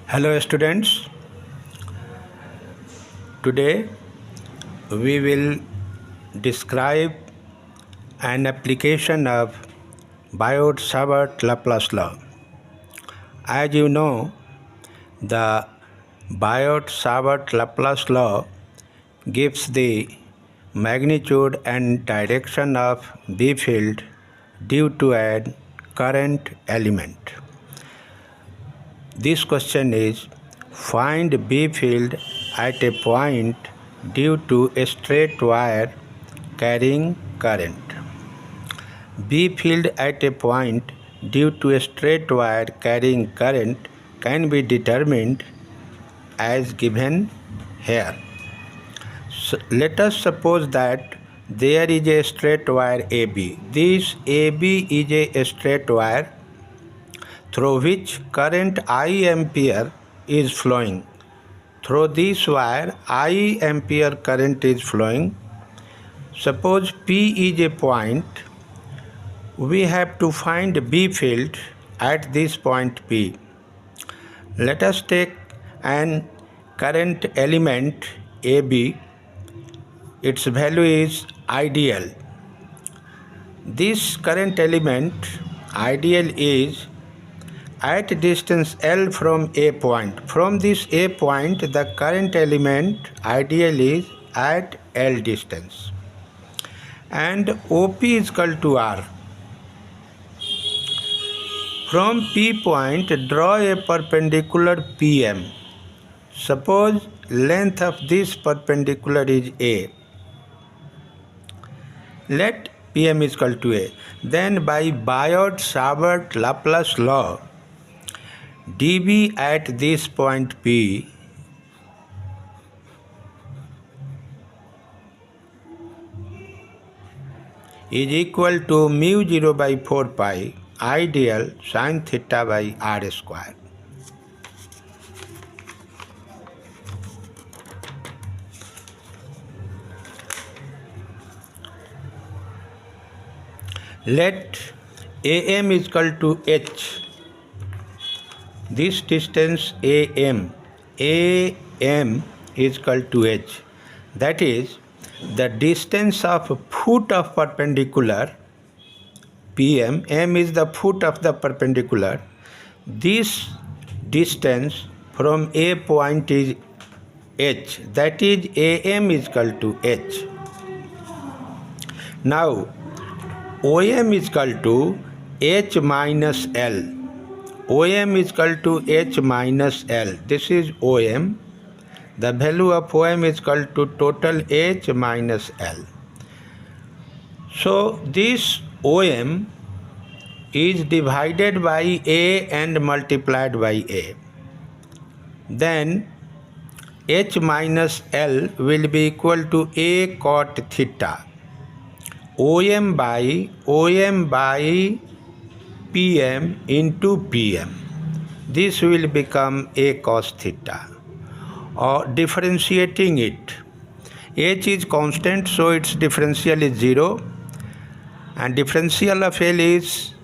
Hello students, today we will describe an application of Biot-Savart-Laplace law. As you know, the Biot-Savart-Laplace law gives the magnitude and direction of B field due to a current element. This question is, find B field at a point due to a straight wire carrying current. B field at a point due to a straight wire carrying current can be determined as given here. So let us suppose that there is a straight wire AB. This AB is a straight wire through which current I ampere is flowing. Through this wire, I ampere current is flowing. Suppose P is a point. We have to find B field at this point P. Let us take an current element AB. Its value is ideal. This current element ideal is at distance L from A point. From this A point, the current element ideal is at L distance. And OP is equal to R. From P point, draw a perpendicular PM. Suppose length of this perpendicular is A. Let PM is equal to A. Then by Biot-Savart-Laplace law, dB at this point P is equal to mu 0 by 4 pi ideal sin theta by r square. Let AM is equal to H. This distance AM is equal to H. That is the distance of foot of perpendicular PM. M is the foot of the perpendicular. This distance from A point is H. That is AM is equal to H. Now OM is equal to H minus L. OM is equal to H minus L. This is OM. The value of OM is equal to total H minus L. So this OM is divided by A and multiplied by A. Then H minus L will be equal to A cot theta. OM by PM into PM. This will become A cos theta. Or differentiating it, H is constant, so its differential is 0, and differential of L is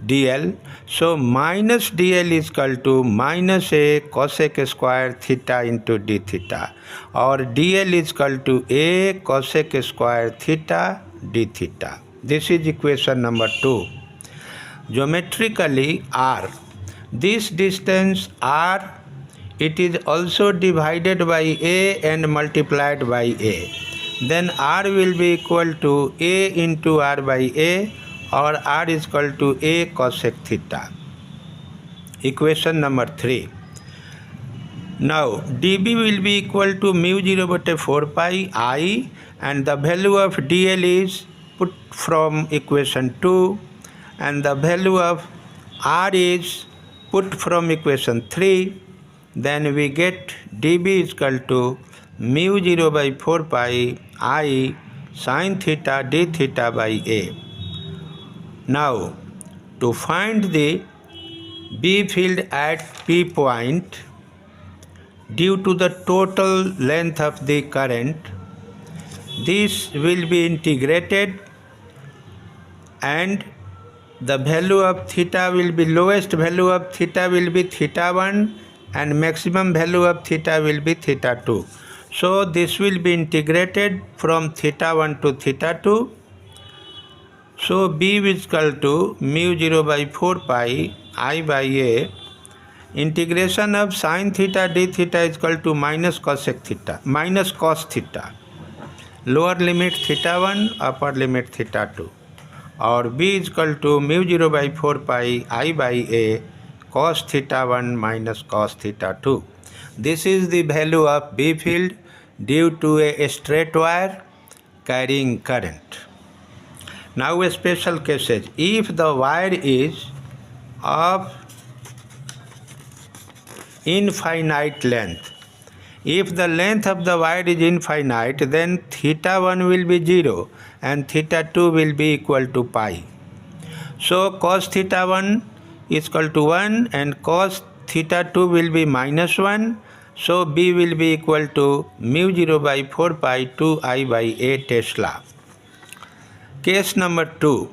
dl. So minus dl is equal to minus A cosec square theta into d theta, or dl is equal to A cosec square theta d theta. This is equation number 2. Geometrically, R, this distance R, it is also divided by A and multiplied by A. Then R will be equal to A into R by A, or R is equal to A cosec theta. Equation number 3. Now dB will be equal to mu 0 by 4 pi I, and the value of dl is put from equation 2, and the value of R is put from equation 3. Then we get dB is equal to mu 0 by 4 pi I sin theta d theta by A. Now to find the B field at P point due to the total length of the current, this will be integrated, and the value of theta will be, lowest value of theta will be theta 1, and maximum value of theta will be theta 2. So this will be integrated from theta 1 to theta 2. So B is equal to mu 0 by 4 pi I by A. Integration of sin theta d theta is equal to minus cos theta. Lower limit theta 1, upper limit theta 2. Or B is equal to mu 0 by 4 pi I by A cos theta 1 minus cos theta 2. This is the value of B field due to a straight wire carrying current. Now a special cases. If the wire is of infinite length, if the length of the wire is infinite, then theta 1 will be 0 and theta 2 will be equal to pi. So cos theta 1 is equal to 1 and cos theta 2 will be minus 1. So B will be equal to mu 0 by 4 pi 2 I by A Tesla. Case number 2.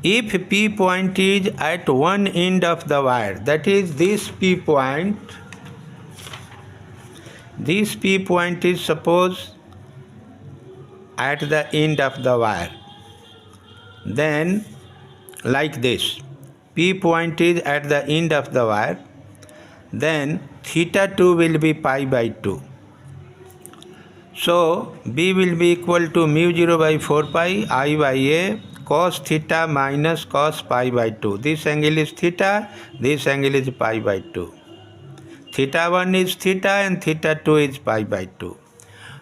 If P point is at one end of the wire, that is this P point is suppose at the end of the wire, then like this, P point is at the end of the wire, then theta 2 will be pi by 2. So B will be equal to mu 0 by 4 pi I by A cos theta minus cos pi by 2. This angle is theta, this angle is pi by 2. Theta 1 is theta and theta 2 is pi by 2.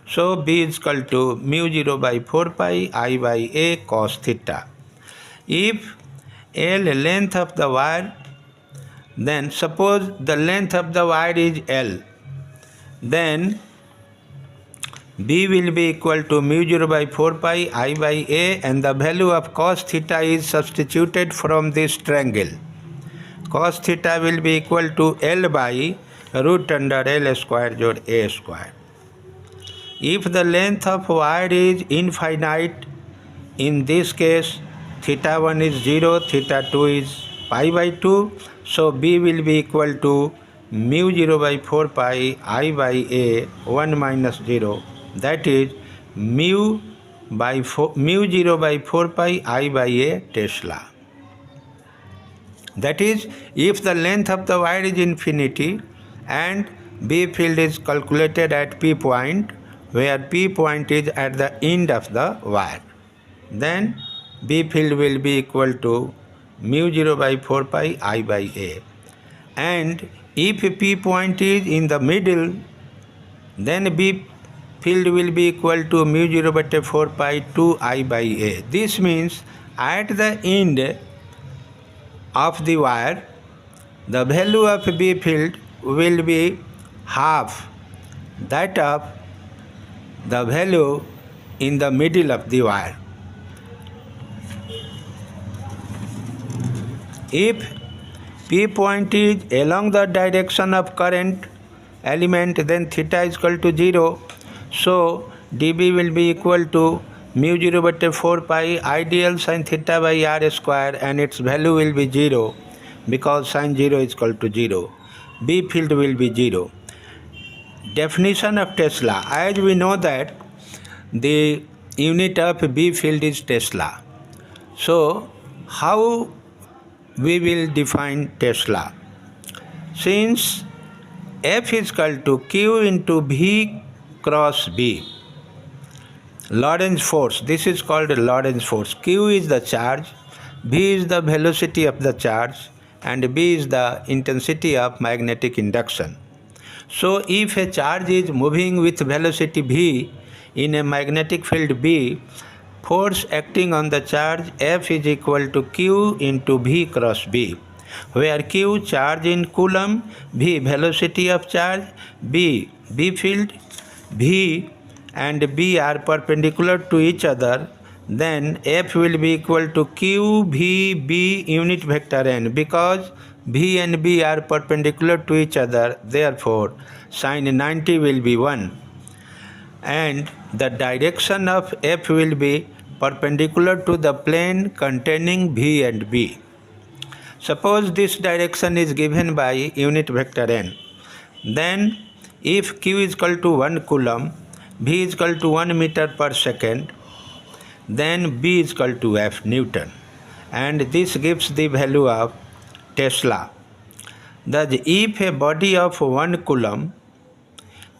So B is equal to mu 0 by 4 pi I by A cos theta. If L length of the wire, then suppose the length of the wire is L, then B will be equal to mu 0 by 4 pi I by A, and the value of cos theta is substituted from this triangle. Cos theta will be equal to L by root under L square dot A square. If the length of wire is infinite, in this case theta 1 is 0, theta 2 is pi by 2, so B will be equal to mu 0 by 4 pi I by A 1 minus 0, that is mu 0 by 4 pi I by A Tesla. That is, if the length of the wire is infinity and B field is calculated at P point, where P point is at the end of the wire, then B field will be equal to mu 0 by 4 pi I by A. And if P point is in the middle, then B field will be equal to mu 0 by 4 pi 2 I by A. This means at the end of the wire, the value of B field will be half that of the value in the middle of the wire. If P point is along the direction of current element, then theta is equal to 0. So dB will be equal to mu 0 by 4 pi ideal sin theta by r square, and its value will be 0 because sin 0 is equal to 0. B field will be 0. Definition of Tesla. As we know that the unit of B field is Tesla. So how we will define Tesla? Since F is equal to Q into V cross B, Lorentz force, this is called Lorentz force. Q is the charge, V is the velocity of the charge, and B is the intensity of magnetic induction. So if a charge is moving with velocity V in a magnetic field B, force acting on the charge F is equal to Q into V cross B, where Q charge in coulomb, V velocity of charge, B field, V and B are perpendicular to each other, then F will be equal to Q V B unit vector n. Because V and B are perpendicular to each other, therefore sin 90 will be 1, and the direction of F will be perpendicular to the plane containing V and B. Suppose this direction is given by unit vector n. Then if q is equal to 1 coulomb, v is equal to 1 meter per second, then b is equal to f Newton, and this gives the value of Tesla. Thus, if a body of 1 coulomb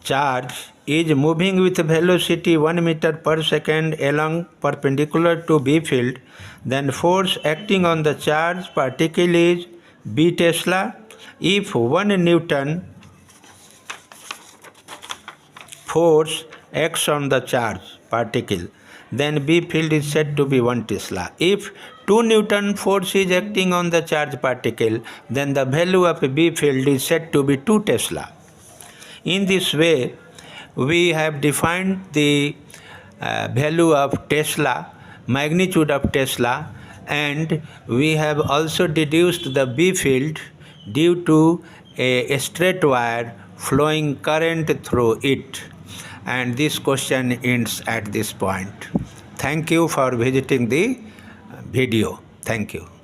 charge is moving with velocity 1 meter per second along perpendicular to B field, then force acting on the charged particle is B Tesla. If 1 Newton force acts on the charged particle, then B field is said to be 1 Tesla. If 2 Newton force is acting on the charged particle, then the value of B field is said to be 2 Tesla. In this way, we have defined the value of Tesla, magnitude of Tesla, and we have also deduced the B field due to a straight wire flowing current through it. And this question ends at this point. Thank you for visiting the video. Thank you.